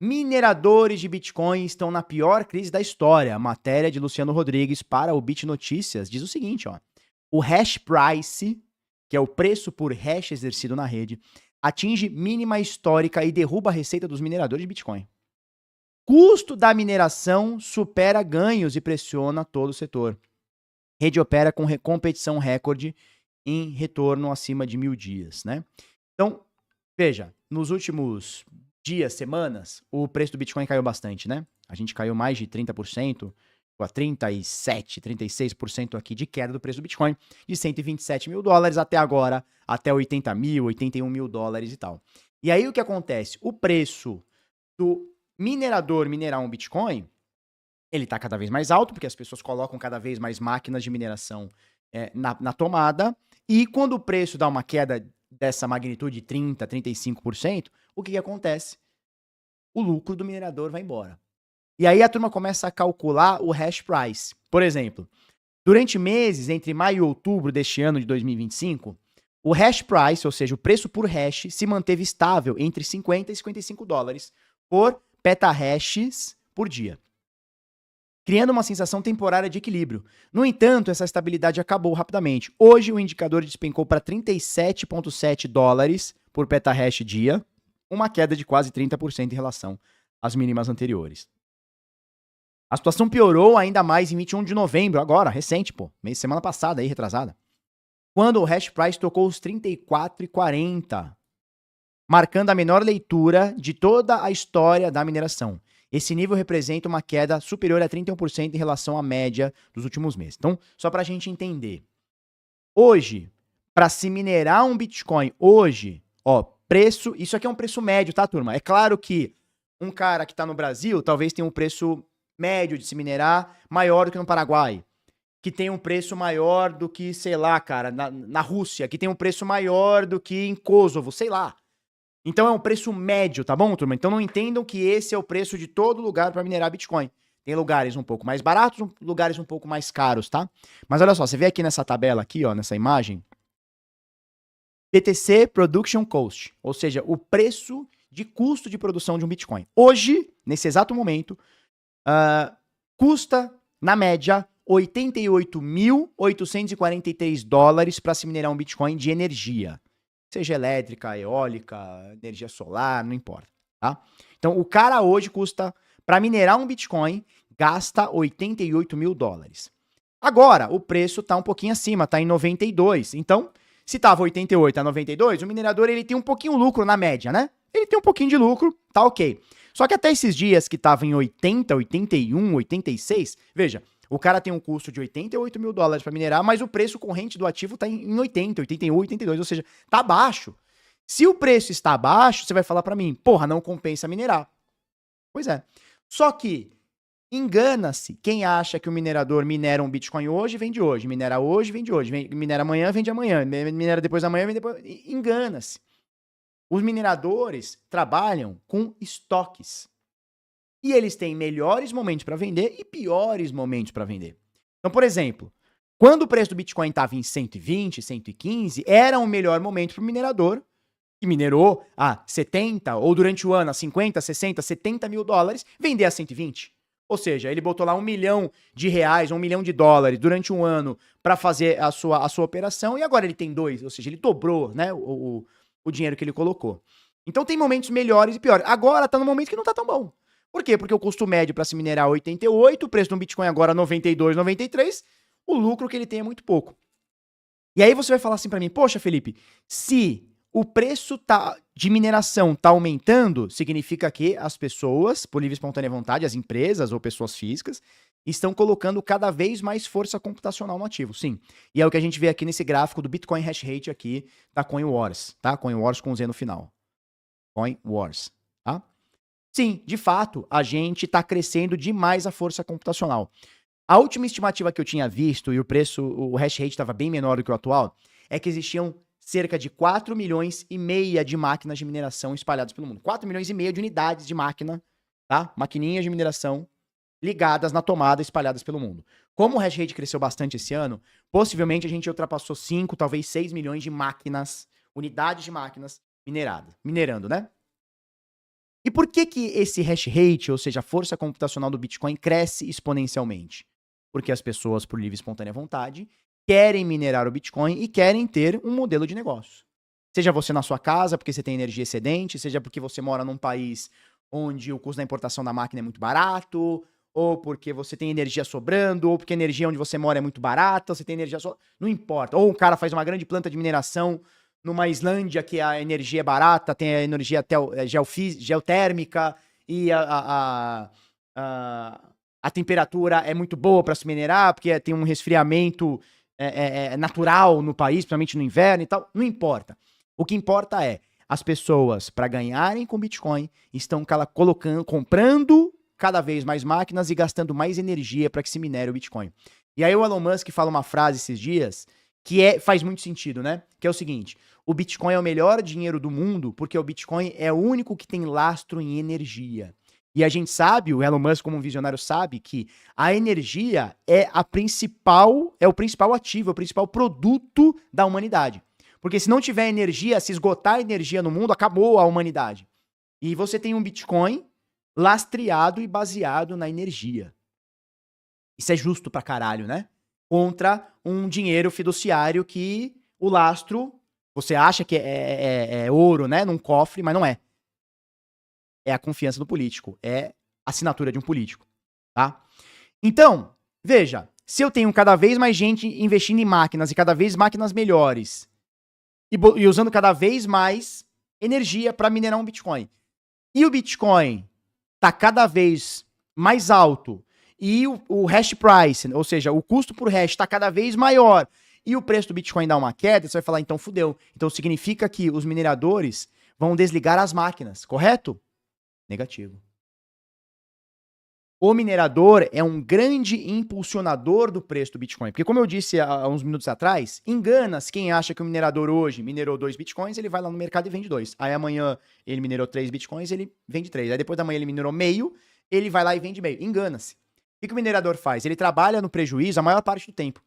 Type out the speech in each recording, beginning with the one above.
Mineradores de Bitcoin estão na pior crise da história. A matéria de Luciano Rodrigues para o BitNotícias diz o seguinte, ó. O hash price, que é o preço por hash exercido na rede, atinge mínima histórica e derruba a receita dos mineradores de Bitcoin. Custo da mineração supera ganhos e pressiona todo o setor. Rede opera com competição recorde em retorno acima de 1.000 dias, né? Então, veja, nos últimos dias, semanas, o preço do Bitcoin caiu bastante, né? A gente caiu mais de 30%, a 37%, 36% aqui de queda do preço do Bitcoin, de 127 mil dólares até agora, até 80 mil, 81 mil dólares e tal. E aí o que acontece? O preço do minerador minerar um Bitcoin, ele está cada vez mais alto, porque as pessoas colocam cada vez mais máquinas de mineração na tomada, e quando o preço dá uma queda dessa magnitude de 30%, 35%, o que acontece? O lucro do minerador vai embora. E aí a turma começa a calcular o hash price. Por exemplo, durante meses entre maio e outubro deste ano de 2025, o hash price, ou seja, o preço por hash, se manteve estável entre 50 e 55 dólares por petahashes por dia, criando uma sensação temporária de equilíbrio. No entanto, essa estabilidade acabou rapidamente. Hoje, o indicador despencou para 37,7 dólares por petahash dia, uma queda de quase 30% em relação às mínimas anteriores. A situação piorou ainda mais em 21 de novembro, agora, recente, semana passada, aí, retrasada, quando o hash price tocou os 34,40, marcando a menor leitura de toda a história da mineração. Esse nível representa uma queda superior a 31% em relação à média dos últimos meses. Então, só para a gente entender. Hoje, para se minerar um Bitcoin, hoje, ó, preço, isso aqui é um preço médio, tá, turma? É claro que um cara que está no Brasil talvez tenha um preço médio de se minerar maior do que no Paraguai, que tem um preço maior do que, sei lá, cara, na Rússia, que tem um preço maior do que em Kosovo, sei lá. Então é um preço médio, tá bom, turma? Então não entendam que esse é o preço de todo lugar para minerar Bitcoin. Tem lugares um pouco mais baratos, lugares um pouco mais caros, tá? Mas olha só, você vê aqui nessa tabela aqui, ó, nessa imagem, BTC Production Cost, ou seja, o preço de custo de produção de um Bitcoin. Hoje, nesse exato momento, custa, na média, 88.843 dólares para se minerar um Bitcoin de energia. Seja elétrica, eólica, energia solar, não importa, tá? Então, o cara hoje custa, para minerar um Bitcoin, gasta 88 mil dólares. Agora, o preço tá um pouquinho acima, tá em 92. Então, se tava 88 a 92, o minerador ele tem um pouquinho de lucro na média, né? Ele tem um pouquinho de lucro, tá ok. Só que até esses dias que tava em 80, 81, 86, veja, o cara tem um custo de 88 mil dólares para minerar, mas o preço corrente do ativo está em 80, 81, 82, ou seja, tá baixo. Se o preço está baixo, você vai falar para mim, porra, não compensa minerar. Pois é. Só que engana-se quem acha que o minerador minera um Bitcoin hoje, vende hoje, minera hoje, vende hoje, minera amanhã, vende amanhã, minera depois da manhã, vende depois. Engana-se. Os mineradores trabalham com estoques. E eles têm melhores momentos para vender e piores momentos para vender. Então, por exemplo, quando o preço do Bitcoin estava em 120, 115, era um melhor momento para o minerador, que minerou a 70, ou durante o ano a 50, 60, 70 mil dólares, vender a 120. Ou seja, ele botou lá R$1 milhão, $1 milhão durante um ano para fazer a sua operação, e agora ele tem 2, ou seja, ele dobrou, né, o dinheiro que ele colocou. Então tem momentos melhores e piores. Agora está no momento que não está tão bom. Por quê? Porque o custo médio para se minerar é 88, o preço do Bitcoin agora é 92, 93, o lucro que ele tem é muito pouco. E aí você vai falar assim para mim, poxa, Felipe, se o preço de mineração está aumentando, significa que as pessoas, por livre e espontânea vontade, as empresas ou pessoas físicas, estão colocando cada vez mais força computacional no ativo, sim. E é o que a gente vê aqui nesse gráfico do Bitcoin Hash Rate aqui da CoinWars, tá? CoinWars com Z no final. CoinWars, tá? Sim, de fato, a gente está crescendo demais a força computacional. A última estimativa que eu tinha visto, e o preço, o hash rate estava bem menor do que o atual, é que existiam cerca de 4 milhões e meia de máquinas de mineração espalhadas pelo mundo. 4 milhões e meia de unidades de máquina, tá? Maquininhas de mineração ligadas na tomada, espalhadas pelo mundo. Como o hash rate cresceu bastante esse ano, possivelmente a gente ultrapassou 5, talvez 6 milhões de máquinas, unidades de máquinas minerando, né? E por que que esse hash rate, ou seja, a força computacional do Bitcoin, cresce exponencialmente? Porque as pessoas, por livre e espontânea vontade, querem minerar o Bitcoin e querem ter um modelo de negócio. Seja você na sua casa, porque você tem energia excedente, seja porque você mora num país onde o custo da importação da máquina é muito barato, ou porque você tem energia sobrando, ou porque a energia onde você mora é muito barata, você tem energia não importa. Ou o cara faz uma grande planta de mineração numa Islândia que a energia é barata, tem a energia geotérmica e a temperatura é muito boa para se minerar, porque tem um resfriamento natural no país, principalmente no inverno e tal. Não importa. O que importa é as pessoas, para ganharem com Bitcoin, estão comprando cada vez mais máquinas e gastando mais energia para que se minere o Bitcoin. E aí o Elon Musk fala uma frase esses dias que faz muito sentido, né? Que é o seguinte: o Bitcoin é o melhor dinheiro do mundo porque o Bitcoin é o único que tem lastro em energia. E a gente sabe, o Elon Musk como um visionário sabe que a energia é o principal ativo, é o principal produto da humanidade. Porque se não tiver energia, se esgotar a energia no mundo, acabou a humanidade. E você tem um Bitcoin lastreado e baseado na energia. Isso é justo pra caralho, né? Contra um dinheiro fiduciário que o lastro, você acha que é ouro, né? Num cofre, mas não é. É a confiança do político. É a assinatura de um político, tá? Então, veja, se eu tenho cada vez mais gente investindo em máquinas e cada vez máquinas melhores e usando cada vez mais energia para minerar um Bitcoin, e o Bitcoin tá cada vez mais alto e o hash price, ou seja, o custo por hash está cada vez maior e o preço do Bitcoin dá uma queda, você vai falar, então fudeu. Então significa que os mineradores vão desligar as máquinas, correto? Negativo. O minerador é um grande impulsionador do preço do Bitcoin. Porque, como eu disse há uns minutos atrás, engana-se quem acha que o minerador hoje minerou 2 Bitcoins, ele vai lá no mercado e vende 2. Aí amanhã ele minerou 3 Bitcoins, ele vende 3. Aí depois da manhã ele minerou meio, ele vai lá e vende meio. Engana-se. O que o minerador faz? Ele trabalha no prejuízo a maior parte do tempo.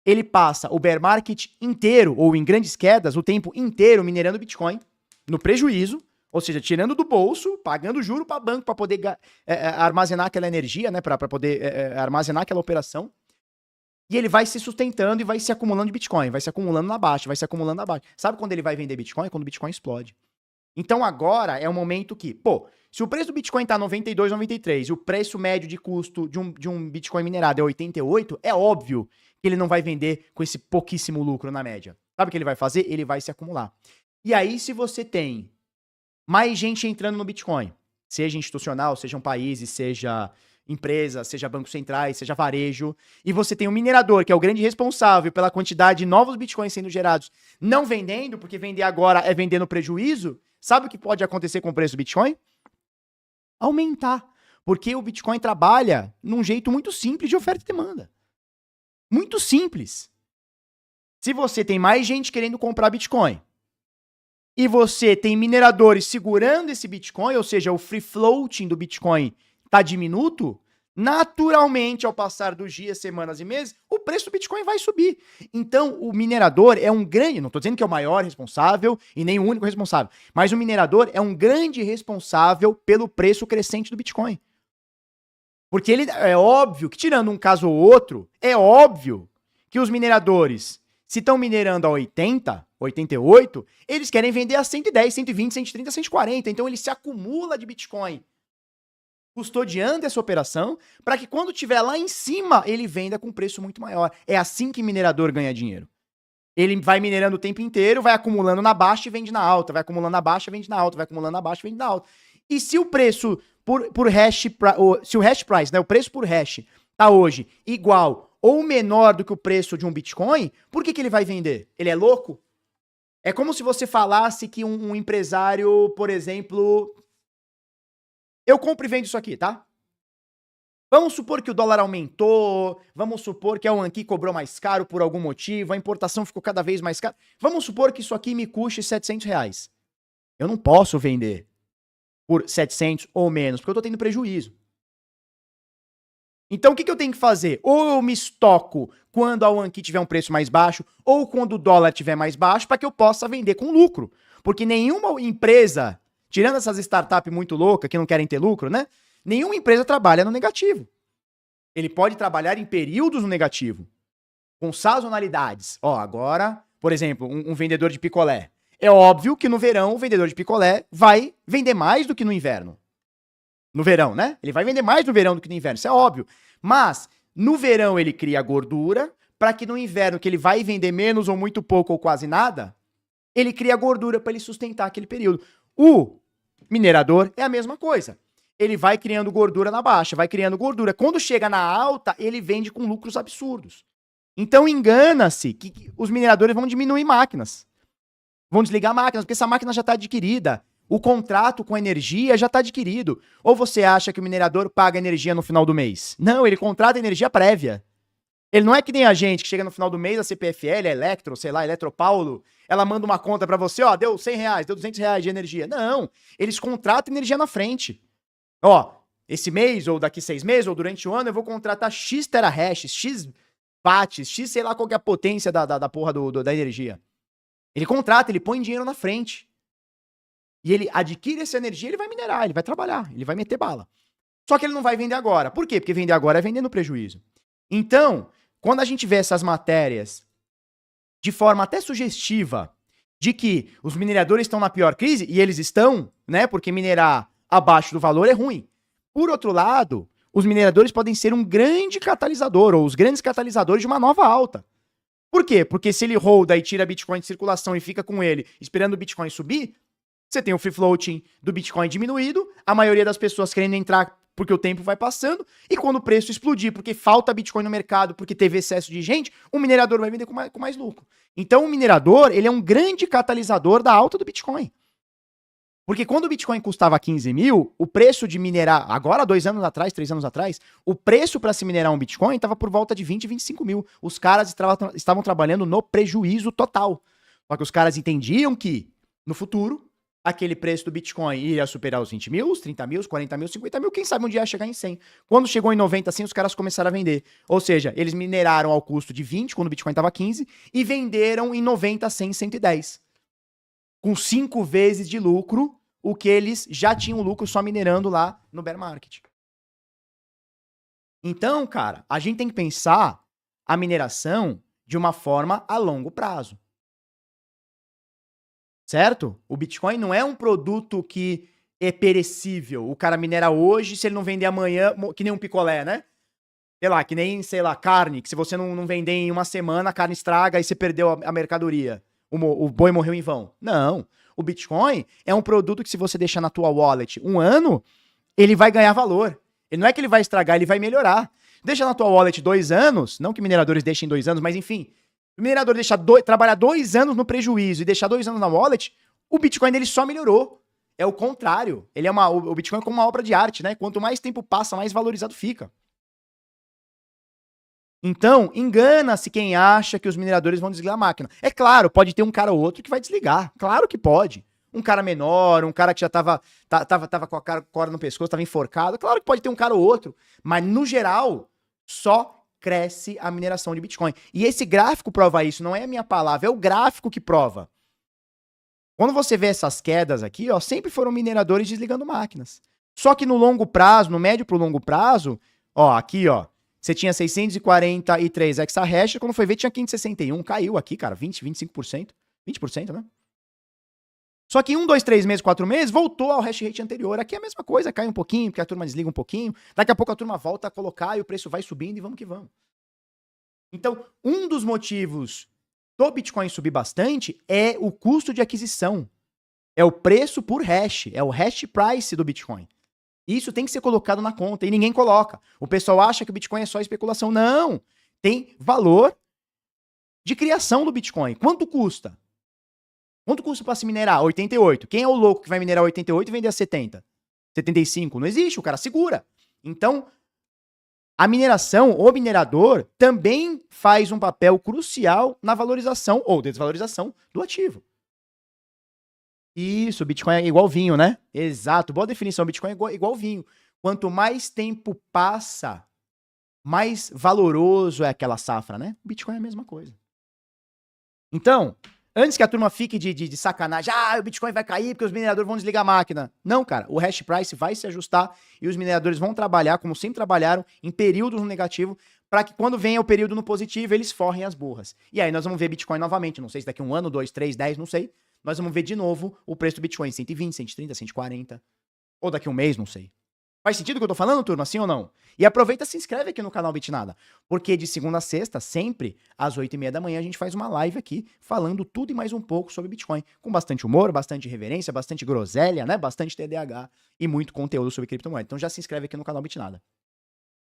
Ele passa o bear market inteiro, ou em grandes quedas, o tempo inteiro minerando Bitcoin no prejuízo, ou seja, tirando do bolso, pagando juro para banco para poder armazenar aquela energia, né, para poder armazenar aquela operação. E ele vai se sustentando e vai se acumulando de Bitcoin, vai se acumulando na baixa, vai se acumulando na baixa. Sabe quando ele vai vender Bitcoin? Quando o Bitcoin explode. Então agora é o momento que, pô, se o preço do Bitcoin tá 92, 93 e o preço médio de custo de um Bitcoin minerado é 88, é óbvio que ele não vai vender com esse pouquíssimo lucro na média. Sabe o que ele vai fazer? Ele vai se acumular. E aí, se você tem mais gente entrando no Bitcoin, seja institucional, sejam países, seja empresa, seja bancos centrais, seja varejo, e você tem um minerador, que é o grande responsável pela quantidade de novos Bitcoins sendo gerados, não vendendo, porque vender agora é vender no prejuízo, sabe o que pode acontecer com o preço do Bitcoin? Aumentar. Porque o Bitcoin trabalha num jeito muito simples de oferta e demanda. Muito simples. Se você tem mais gente querendo comprar Bitcoin, e você tem mineradores segurando esse Bitcoin, ou seja, o free floating do Bitcoin está diminuto, naturalmente, ao passar dos dias, semanas e meses, o preço do Bitcoin vai subir. Então, o minerador é um grande, não estou dizendo que é o maior responsável e nem o único responsável, mas o minerador é um grande responsável pelo preço crescente do Bitcoin. Porque ele é óbvio que, tirando um caso ou outro, é óbvio que os mineradores, se estão minerando a 80, 88, eles querem vender a 110, 120, 130, 140. Então ele se acumula de Bitcoin custodiando essa operação para que quando tiver lá em cima ele venda com preço muito maior. É assim que minerador ganha dinheiro. Ele vai minerando o tempo inteiro, vai acumulando na baixa e vende na alta, vai acumulando na baixa, vende na alta, vai acumulando na baixa e vende na alta. E se o preço por hash, se o hash price, né, o preço por hash tá hoje igual ou menor do que o preço de um Bitcoin, por que ele vai vender? Ele é louco? É como se você falasse que um empresário, por exemplo, eu compro e vendo isso aqui, tá? Vamos supor que o dólar aumentou, vamos supor que a Anki cobrou mais caro por algum motivo, a importação ficou cada vez mais cara. Vamos supor que isso aqui me custe R$700. Eu não posso vender por 700 ou menos, porque eu tô tendo prejuízo. Então o que eu tenho que fazer? Ou eu me estoco quando a Anki tiver um preço mais baixo, ou quando o dólar estiver mais baixo, para que eu possa vender com lucro. Porque nenhuma empresa tirando essas startups muito loucas que não querem ter lucro, né? Nenhuma empresa trabalha no negativo. Ele pode trabalhar em períodos no negativo, com sazonalidades. Ó, agora, por exemplo, um vendedor de picolé. É óbvio que no verão o vendedor de picolé vai vender mais do que no inverno. No verão, né? Ele vai vender mais no verão do que no inverno, isso é óbvio. Mas no verão ele cria gordura, para que no inverno, que ele vai vender menos ou muito pouco ou quase nada, ele cria gordura para ele sustentar aquele período. O minerador é a mesma coisa. Ele vai criando gordura na baixa, vai criando gordura. Quando chega na alta, ele vende com lucros absurdos. Então engana-se que os mineradores vão diminuir máquinas. Vão desligar máquinas, porque essa máquina já está adquirida. O contrato com a energia já está adquirido. Ou você acha que o minerador paga energia no final do mês? Não, ele contrata energia prévia. Ele não é que nem a gente, que chega no final do mês, a CPFL, a Electro, sei lá, Eletropaulo, ela manda uma conta pra você, ó, deu R$100, deu R$200 de energia. Não, eles contratam energia na frente. Ó, esse mês, ou daqui 6 meses, ou durante o ano, eu vou contratar X terahash, X watts, X sei lá qual que é a potência da porra da energia. Ele contrata, ele põe dinheiro na frente. E ele adquire essa energia, ele vai minerar, ele vai trabalhar, ele vai meter bala. Só que ele não vai vender agora. Por quê? Porque vender agora é vender no prejuízo. Então, quando a gente vê essas matérias de forma até sugestiva de que os mineradores estão na pior crise, e eles estão, né? Porque minerar abaixo do valor é ruim. Por outro lado, os mineradores podem ser um grande catalisador, ou os grandes catalisadores de uma nova alta. Por quê? Porque se ele holda e tira Bitcoin de circulação e fica com ele esperando o Bitcoin subir, você tem o free floating do Bitcoin diminuído, a maioria das pessoas querendo entrar porque o tempo vai passando, e quando o preço explodir, porque falta Bitcoin no mercado, porque teve excesso de gente, o minerador vai vender com mais lucro. Então o minerador, ele é um grande catalisador da alta do Bitcoin. Porque quando o Bitcoin custava 15 mil, o preço de minerar, agora 2 anos atrás, 3 anos atrás, o preço para se minerar um Bitcoin estava por volta de 20, 25 mil. Os caras estavam trabalhando no prejuízo total. Só que os caras entendiam que, no futuro, aquele preço do Bitcoin ia superar os 20 mil, os 30 mil, os 40 mil, os 50 mil, quem sabe um dia ia chegar em 100. Quando chegou em 90, assim, os caras começaram a vender. Ou seja, eles mineraram ao custo de 20, quando o Bitcoin estava 15, e venderam em 90, 100, 110. Com 5 vezes de lucro, o que eles já tinham lucro só minerando lá no bear market. Então, cara, a gente tem que pensar a mineração de uma forma a longo prazo. Certo? O Bitcoin não é um produto que é perecível. O cara minera hoje, se ele não vender amanhã, que nem um picolé, né? Sei lá, que nem, sei lá, carne, que se você não vender em uma semana, a carne estraga e você perdeu a mercadoria. O boi morreu em vão. Não. O Bitcoin é um produto que se você deixar na tua wallet 1 ano, ele vai ganhar valor. Ele não é que ele vai estragar, ele vai melhorar. Deixa na tua wallet 2 anos, não que mineradores deixem 2 anos, mas enfim, o minerador trabalhar 2 anos no prejuízo e deixar 2 anos na wallet, o Bitcoin dele só melhorou. É o contrário. Ele é o Bitcoin é como uma obra de arte, né? Quanto mais tempo passa, mais valorizado fica. Então, engana-se quem acha que os mineradores vão desligar a máquina. É claro, pode ter um cara ou outro que vai desligar. Claro que pode. Um cara menor, um cara que já tava com a corda no pescoço, tava enforcado. Claro que pode ter um cara ou outro. Mas, no geral, só cresce a mineração de Bitcoin. E esse gráfico prova isso, não é a minha palavra, é o gráfico que prova. Quando você vê essas quedas aqui, ó, sempre foram mineradores desligando máquinas. Só que no longo prazo, no médio pro longo prazo, ó, aqui, ó, você tinha 643 exahash, quando foi ver tinha 561, caiu aqui, cara, 20, 25%, 20%, né? Só que em 1, 2, 3 meses, 4 meses, voltou ao hash rate anterior. Aqui é a mesma coisa, cai um pouquinho, porque a turma desliga um pouquinho, daqui a pouco a turma volta a colocar e o preço vai subindo e vamos que vamos. Então, um dos motivos do Bitcoin subir bastante é o custo de aquisição. É o preço por hash, é o hash price do Bitcoin. Isso tem que ser colocado na conta e ninguém coloca. O pessoal acha que o Bitcoin é só especulação. Não! Tem valor de criação do Bitcoin. Quanto custa? Quanto custa para se minerar? 88. Quem é o louco que vai minerar 88 e vender a 70? 75? Não existe, o cara segura. Então, a mineração, o minerador, também faz um papel crucial na valorização ou desvalorização do ativo. Isso, o Bitcoin é igual vinho, né? Exato, boa definição, Bitcoin é igual vinho. Quanto mais tempo passa, mais valoroso é aquela safra, né? O Bitcoin é a mesma coisa. Então, Antes que a turma fique de sacanagem, o Bitcoin vai cair porque os mineradores vão desligar a máquina. Não, cara, o hash price vai se ajustar e os mineradores vão trabalhar, como sempre trabalharam, em períodos no negativo, para que quando venha o período no positivo, eles forrem as burras. E aí nós vamos ver Bitcoin novamente, não sei se daqui a 1 ano, 2, 3, 10, não sei. Nós vamos ver de novo o preço do Bitcoin, 120, 130, 140. Ou daqui a um mês, não sei. Faz sentido o que eu tô falando, turma? Sim ou não? E aproveita e se inscreve aqui no canal Bitnada. Porque de segunda a sexta, sempre, às 8h30 da manhã, a gente faz uma live aqui, falando tudo e mais um pouco sobre Bitcoin. Com bastante humor, bastante reverência, bastante groselha, né? Bastante TDAH e muito conteúdo sobre criptomoeda. Então já se inscreve aqui no canal Bitnada.